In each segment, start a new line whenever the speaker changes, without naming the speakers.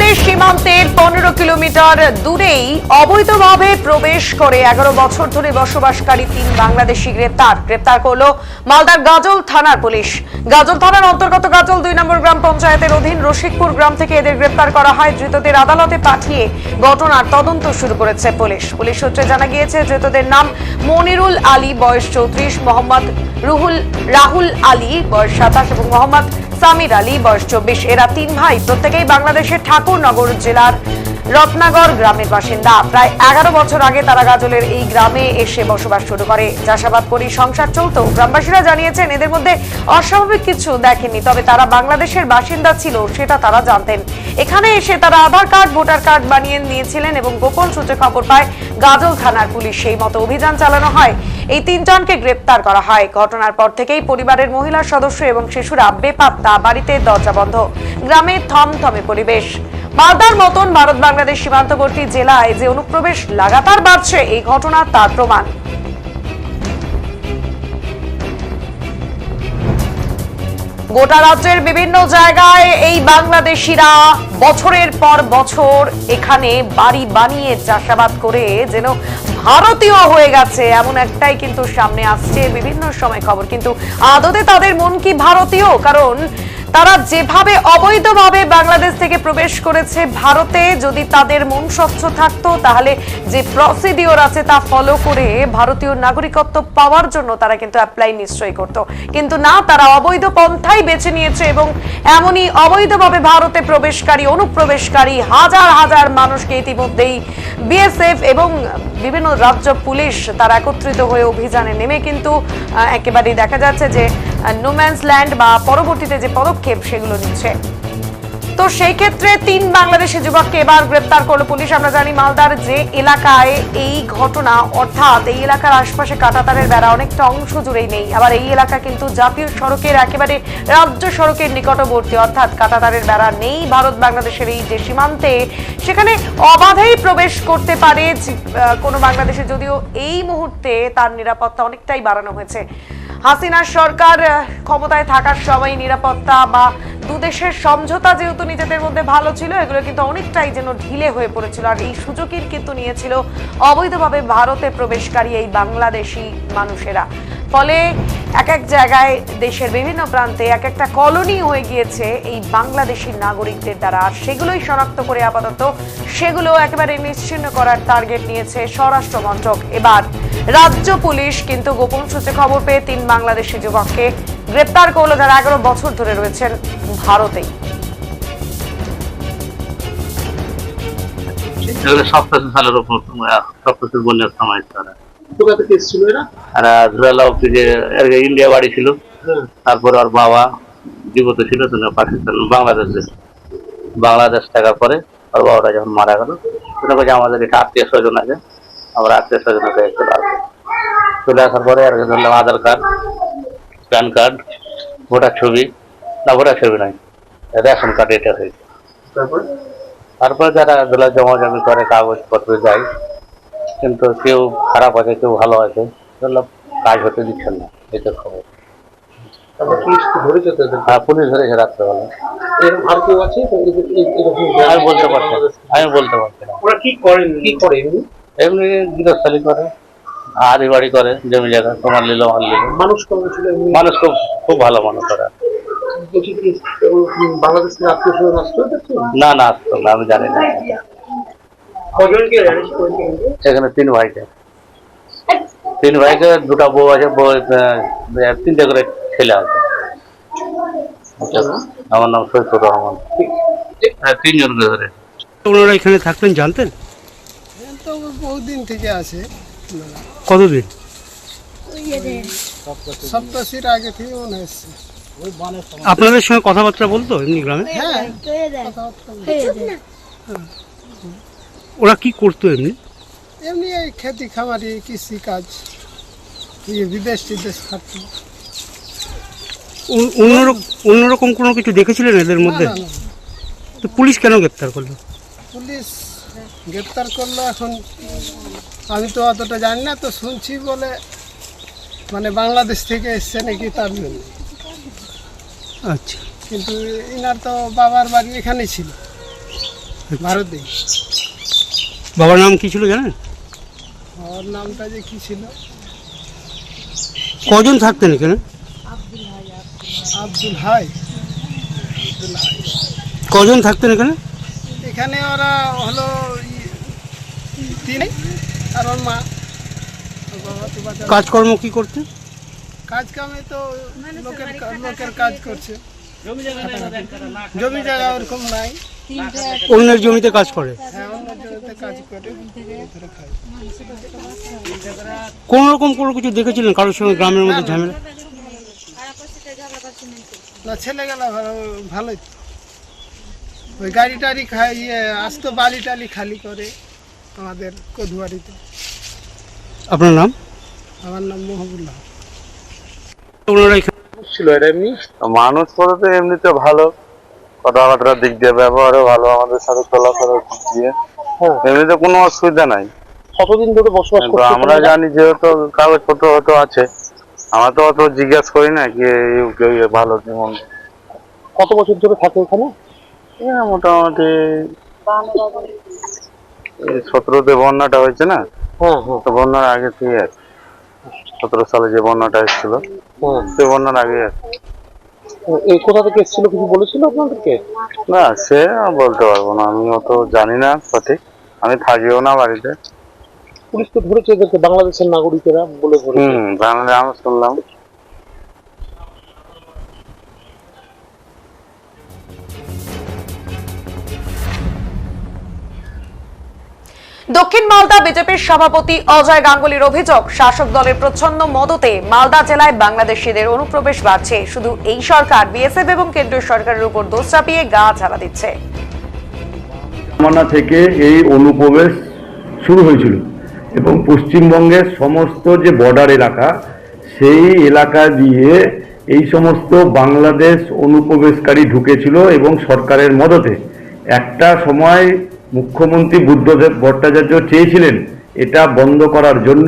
বাংলাদেশ সীমান্তের 15 কিলোমিটার দূরেই অবৈধভাবে প্রবেশ করে 11 বছর ধরে বসবাসকারী 3 বাংলাদেশি গ্রেপ্তার করলো মালদার গাজল থানার পুলিশ। গাজল থানার অন্তর্গত গাজল 2 নম্বর গ্রাম পঞ্চায়েতের অধীন রসিকপুর গ্রাম থেকে এদের গ্রেপ্তার করা হয়। ধৃতদের আদালতে পাঠিয়ে ঘটনার তদন্ত শুরু করেছে পুলিশ সূত্রে জানা গিয়েছে ধৃতদের নাম মনিরুল আলী বয়স 34, মোহাম্মদ রাহুল আলী বয়স 27 এবং মোহাম্মদ সামির আলী বয়স 24। এরা 3 ভাই, প্রত্যেকেই বাংলাদেশের ঠাকুরনগর জেলার রত্নাগর গ্রামের বাসিন্দা। প্রায় 11 বছর আগে তারা গাজলের এই গ্রামে এসে বসবাস শুরু করে। চাষাবাদ করে সংসার চলত। গ্রামবাসীরা জানিয়েছেন এদের মধ্যে অস্বাভাবিক কিছু দেখেনি, তবে তারা বাংলাদেশের বাসিন্দা ছিল সেটা তারা জানতেন। এখানে এসে তারা আধার কার্ড, ভোটার কার্ড বানিয়ে নিয়েছিলেন এবং গোপন সূত্রে খবর পায় গাজল থানার পুলিশ। সেই মতো অভিযান চালানো হয়। এই 3 জনকে গ্রেপ্তার করা হয়। ঘটনার পর থেকেই পরিবারের মহিলা সদস্য এবং শিশুরা বেপাত্তা, বাড়িতে দরজা বন্ধ। গ্রামে থমথমে পরিবেশ। মালদার মতন ভারত বাংলাদেশ সীমান্তবর্তী জেলায় যে অনুপ্রবেশ লাগাতার বাড়ছে, এই ঘটনা তার প্রমাণ। গোটা রাজ্যের বিভিন্ন জায়গায় এই বাংলাদেশিরা বছরের পর বছর এখানে বাড়ি বানিয়ে চাষাবাদ করে যেন ভারতীয় হয়ে গেছে, এমন একটাই কিন্তু সামনে আসছে বিভিন্ন সময় খবর। কিন্তু আদতে তাদের মন কি ভারতীয়? কারণ তারা যেভাবে অবৈধভাবে বাংলাদেশ থেকে প্রবেশ করেছে ভারতে, যদি তাদের মন স্বচ্ছ থাকতো তাহলে যে প্রসিডিওর আছে তা ফলো করে ভারতীয় নাগরিকত্ব পাওয়ার জন্য তারা কিন্তু অ্যাপ্লাই নিশ্চয়ই করতো। কিন্তু না, তারা অবৈধ পন্থাই বেছে নিয়েছে এবং এমনই অবৈধভাবে ভারতে প্রবেশকারী, অনুপ্রবেশকারী হাজার হাজার মানুষকে ইতিমধ্যেই বিএসএফ এবং বিভিন্ন রাজ্য পুলিশ তারা একত্রিত হয়ে অভিযানে নেমে কিন্তু একেবারেই দেখা যাচ্ছে যে নোম্যান্স ল্যান্ড বা পরবর্তীতে যে পদক্ষেপ সেগুলো নিচ্ছে। তো সেই ক্ষেত্রে 3 বাংলাদেশি যুবককে এবার গ্রেপ্তার করলো পুলিশ। আমরা জানি মালদার যে এলাকায় এই ঘটনা, অর্থাৎ এই এলাকার আশপাশে কাঁটাতারের বেড়া অনেকটা অংশ জুড়েই নেই। আবার এই এলাকা কিন্তু জাতীয় সড়কের একেবারে রাজ্য সড়কের নিকটবর্তী, অর্থাৎ কাঁটাতারের বেড়া নেই। ভারত বাংলাদেশের এই যে সীমান্তে, সেখানে অবাধেই প্রবেশ করতে পারে কোনো বাংলাদেশে, যদিও এই মুহূর্তে তার নিরাপত্তা অনেকটাই বাড়ানো হয়েছে। হাসিনার সরকার ক্ষমতায় থাকার সময় নিরাপত্তা বা দুদেশের সমঝোতা যেহেতু নিজেদের মধ্যে ভালো ছিল, এগুলো কিন্তু অনেকটাই যেন ঢিলে হয়ে পড়েছিল। আর এই সুযোগই কিন্তু নিয়েছিল অবৈধভাবে ভারতে প্রবেশকারী এই বাংলাদেশি মানুষেরা। ফলে এক এক জায়গায় দেশের বিভিন্ন প্রান্তে এক একটা কলোনি হয়ে গিয়েছে এই বাংলাদেশি নাগরিকদের দ্বারা। আর সেগুলোই শনাক্ত করে আপাতত সেগুলো একেবারে নিশ্চিহ্ন করার টার্গেট নিয়েছে স্বরাষ্ট্র মন্ত্রক। এবার রাজ্য পুলিশ কিন্তু গোপন সূত্রে খবর পেয়ে 3 বাংলাদেশি যুবককে গ্রেপ্তার করলো, যারা 11 বছর ধরে রয়েছেন ভারতেই।
ইন্ডিয়া বাড়ি ছিল, তারপর ওর বাবা জীবিত ছিল পাকিস্তান, বাংলাদেশ থাকার পরে ওর বাবাটা যখন মারা গেল, আমাদের একটা আত্মীয় স্বজন আছে, আমরা আত্মীয় স্বজনকে চলে আসার পরে আর ধরলাম আধার কার্ড, প্যান কার্ড, ভোটার ছবি, না ভোটার ছবি নয়, রেশন কার্ড, এটা হয়েছে। তারপরে যারা এগুলো জমাজমি করে, কাগজপত্র যায়, কিন্তু কেউ খারাপ আছে, কেউ ভালো আছে, কাজ হতে দিচ্ছেন না, এটা খবর। হ্যাঁ, পুলিশ ধরেছে রাত্রেবেলা। আমি বলতে পারছি না। এমনি গৃহস্থালী করে, আদি বাড়ি করে, জমি জায়গা তোমার নিল, মানুষ খুব ভালো মানুষ ওরা। না আসতো না, আমি জানি না। এখানে 3 ভাইকে, 2টা বউ আছে, 3টে করে ছেলে আছে। আমার নাম সৈয়দ রহমান। 3 জনকে ধরে।
ওনারা এখানে থাকতেন জানতেন?
তো বহুদিন থেকে আছে।
কতদিন?
87 আগে থেকে মনে হচ্ছে।
আপনাদের সঙ্গে কথাবার্তা বলতো এমনি গ্রামে?
হ্যাঁ,
ওরা কি করতো এমনি?
এমনি এই খেতি খামারি, কৃষি কাজ, বিদেশ টিদেশ থাকতো।
অন্যরকম কোনো কিছু দেখেছিলেন এদের মধ্যে?
না।
তো পুলিশ কেন গ্রেপ্তার করলো?
পুলিশ গ্রেপ্তার করলো, এখন আমি তো অতটা জানি না, তো শুনছি বলে মানে বাংলাদেশ থেকে এসছে নাকি, তার জন্য।
আচ্ছা।
কিন্তু ইনার তো বাবার বাড়ি এখানে ছিল, ভারতে।
বাবার নাম কি ছিল জানেন?
ওর নামটা যে কি ছিল,
কজন থাকতেন এখানে?
আব্দুল হাই।
কজন থাকতেন এখানে?
এখানে ওরা হলো তিনি আর ওর মা। ওর বাবা তো বাচ্চা।
কাজকর্ম কি করতেন?
কাজ কামে তো লোকের কাজ করছে। জমি জায়গা ওরকম নাই।
অন্যের জমিতে কাজ করে।
হ্যাঁ, অন্য জমিতে কাজ করে ধরে খায়।
কোন রকম কোনো কিছু দেখেছিলেন কারোর সঙ্গে গ্রামের মধ্যে ঝামেলা?
না, ছেলে গেলা ভালোই। ওই গাড়ি টাড়ি খাই আসতো, বালি টালি খালি করে আমাদের কদুয়ারিতে।
আপনার নাম?
আমার নাম মহবুল্লাহ।
ওনারা এখানে
ছিল এটা এমনি
মানুষ বলতে এমনিতে ভালো, কথাবার্তার দিক দিয়ে ব্যবহারও ভালো, আমাদের সাথে চলাফেরার দিক দিয়ে এমনিতে কোনো অসুবিধা নাই।
কতদিন ধরে বসবাস
কিন্তু
করছে?
আমরা জানি যেহেতু কাগজপত্র হয়তো আছে, আমরা তো অত জিজ্ঞাসা করি না কি ভালো কি মন্দ।
কত বছর ধরে থাকে এখানে?
মোটামুটি 17তে বন্যাটা হয়েছে না,
হ্যাঁ হ্যাঁ
তো বন্যার আগে থেকে 17 সালে যে বন্যাটা এসেছিল
হ্যাঁ।
সেই বন্যার আগে।
এই কোথা থেকে এসেছিল কিছু বলেছিল আপনাদেরকে?
না, সে বলতে পারবো না, আমি অত জানি না সঠিক, আমি থাকিও না বাড়িতে।
পুলিশ তো ধরেছে এদেরকে বাংলাদেশের নাগরিকেরা বলে ধরেছে।
বাংলাদেশ আমি শুনলাম।
দক্ষিণ মালদা বিজেপির সভাপতি অজয় গাঙ্গুলির অভিযোগ, শাসক দলের প্রচ্ছন্ন মদতে মালদা জেলায় বাংলাদেশিদের অনুপ্রবেশ বাড়ছে। শুধু এই সরকার বিএসএফ এবং কেন্দ্রীয় সরকারের উপর দোষ চাপিয়ে গা ঝাড়া দিচ্ছে।
জামানা থেকে এই অনুপ্রবেশ শুরু হয়েছিল এবং পশ্চিমবঙ্গের সমস্ত যে বর্ডার এলাকা, সেই এলাকা দিয়ে এই সমস্ত বাংলাদেশ অনুপ্রবেশকারী ঢুকেছিল এবং সরকারের মদতে একটা সময় মুখ্যমন্ত্রী বুদ্ধদেব ভট্টাচার্য চেয়েছিলেন এটা বন্ধ করার জন্য,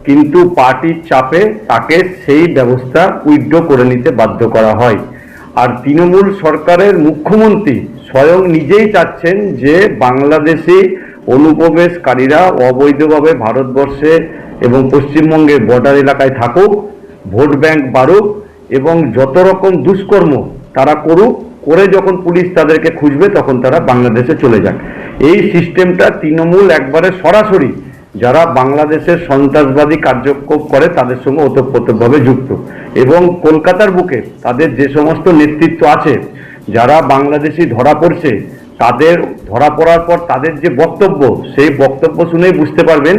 কিন্তু পার্টির চাপে তাকে সেই ব্যবস্থা উইথড্র করে নিতে বাধ্য করা হয়। আর তৃণমূল সরকারের মুখ্যমন্ত্রী স্বয়ং নিজেই চাচ্ছেন যে বাংলাদেশি অনুপ্রবেশকারীরা অবৈধভাবে ভারতবর্ষে এবং পশ্চিমবঙ্গের বর্ডার এলাকায় থাকুক, ভোট ব্যাংক বাড়ুক এবং যত রকম দুষ্কর্ম তারা করুক, করে যখন পুলিশ তাদেরকে খুঁজবে তখন তারা বাংলাদেশে চলে যাক। এই সিস্টেমটা তৃণমূল একবারে সরাসরি যারা বাংলাদেশের সন্ত্রাসবাদী কার্যক্রম করে তাদের সঙ্গে ওতপ্রোতভাবে যুক্ত। এবং কলকাতার বুকে তাদের যে সমস্ত নেতৃত্ব আছে যারা বাংলাদেশি ধরা পড়ছে, তাদের ধরা পড়ার পর তাদের যে বক্তব্য, সেই বক্তব্য শুনেই বুঝতে পারবেন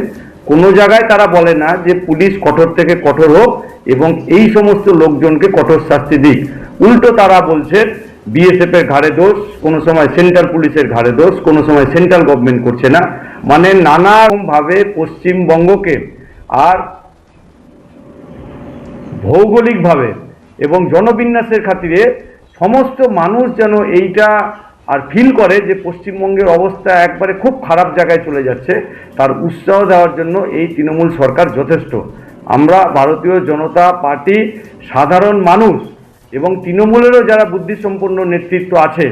কোনো জায়গায় তারা বলে না যে পুলিশ কঠোর থেকে কঠোর হোক এবং এই সমস্ত লোকজনকে কঠোর শাস্তি দিক। উল্টো তারা বলছে বিএসএফ এর ঘাড়ে দোষ, কোনো সময় সেন্ট্রাল পুলিশের ঘাড়ে দোষ, কোনো সময় সেন্ট্রাল গভর্নমেন্ট করছে না। মানে নানাভাবে পশ্চিমবঙ্গকে আর ভৌগোলিকভাবে এবং জনবিন্যাসের খাতিরে সমস্ত মানুষ যেন এইটা আর ফিল করে যে পশ্চিমবঙ্গের অবস্থা একবারে খুব খারাপ জায়গায় চলে যাচ্ছে, তার উৎসাহ দেওয়ার জন্য এই তৃণমূল সরকার যথেষ্ট। আমরা ভারতীয় জনতা পার্টি, সাধারণ মানুষ এবং তৃণমূলেরও যারা বুদ্ধিসম্পন্ন নেতৃত্ব আছে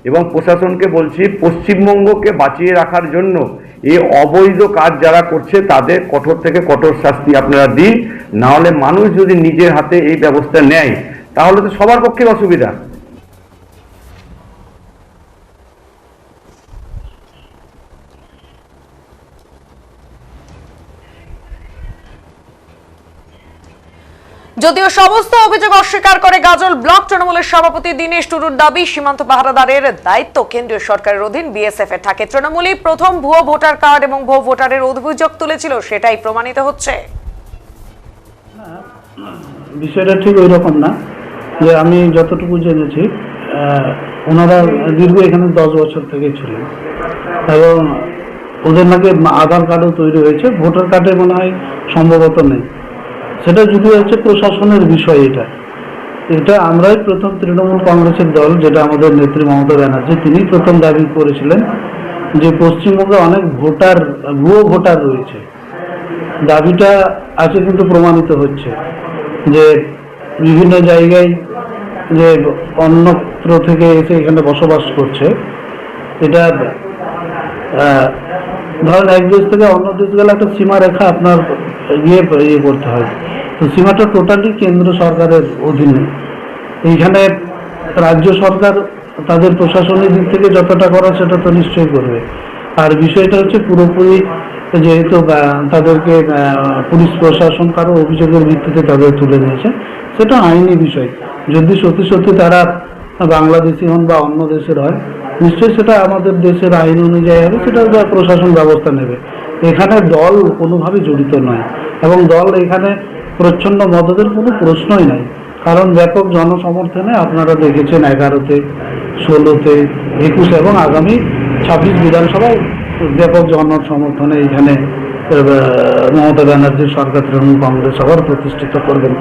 এবং প্রশাসনকে বলছি, পশ্চিমবঙ্গকে বাঁচিয়ে রাখার জন্য এই অবৈধ কাজ যারা করছে তাদের কঠোর থেকে কঠোর শাস্তি আপনারা দিন। না হলে মানুষ যদি নিজের হাতে এই ব্যবস্থা নেয় তাহলে তো সবার পক্ষে অসুবিধা।
যদিও সমস্ত অভিযোগ অস্বীকার করে গাজল ব্লক তৃণমূলের সভাপতি দীনেশ টুডুর দাবি, সীমান্ত পাহারাদারের দায়িত্ব কেন্দ্রীয় সরকারের অধীন বিএসএফ এর থাকে। তৃণমূলই প্রথম ভুয়ো ভোটার কার্ড এবং ভুয়ো ভোটারের অভিযোগ তুলেছিল, সেটাই প্রমাণিত হচ্ছে।
বিষয়টা ঠিক ওই রকম না, যে আমি যতটুকু জেনেছি ওনারা দীর্ঘ এখানে 10 বছর থেকে ছিলেন এবং ওদের নাকি আধার কার্ডও তৈরি হয়েছে, ভোটার কার্ডে মনে হয় সম্ভবত নেই। সেটা যদি হচ্ছে প্রশাসনের বিষয়। এটা আমরাই প্রথম তৃণমূল কংগ্রেসের দল, যেটা আমাদের নেত্রী মমতা ব্যানার্জি, তিনি প্রথম দাবি করেছিলেন যে পশ্চিমবঙ্গে অনেক ভুয়ো ভোটার রয়েছে। দাবিটা আছে কিন্তু প্রমাণিত হচ্ছে যে বিভিন্ন জায়গায় যে অন্যত্র থেকে এসে এখানে বসবাস করছে। এটা ধরেন এক দেশ থেকে অন্য দেশ গেলে একটা সীমারেখা আপনার ইয়ে করতে হয়, তো সীমাটা টোটালি কেন্দ্র সরকারের অধীনে। এইখানে রাজ্য সরকার তাদের প্রশাসনিক দিক থেকে যতটা করা সেটা তো নিশ্চয়ই করবে। আর বিষয়টা হচ্ছে পুরোপুরি যেহেতু তাদেরকে পুলিশ প্রশাসন কারো অভিযোগের ভিত্তিতে তাদের তুলে নিয়েছে, সেটা আইনি বিষয়। যদি সত্যি সত্যি তারা বাংলাদেশি হন বা অন্য দেশের হয়, নিশ্চয়ই সেটা আমাদের দেশের আইন অনুযায়ী হবে, সেটা প্রশাসন ব্যবস্থা নেবে। এখানে দল কোনোভাবে জড়িত নয়, এবং দল এখানে প্রচ্ছন্ন মদতের কোনো প্রশ্নই নাই। কারণ ব্যাপক জনসমর্থনে আপনারা দেখেছেন 11-তে, 16-তে, 21 এবং আগামী 26 বিধানসভায় ব্যাপক জনসমর্থনে এখানে মমতা ব্যানার্জির সরকার তৃণমূল কংগ্রেস আবার প্রতিষ্ঠিত করবেন।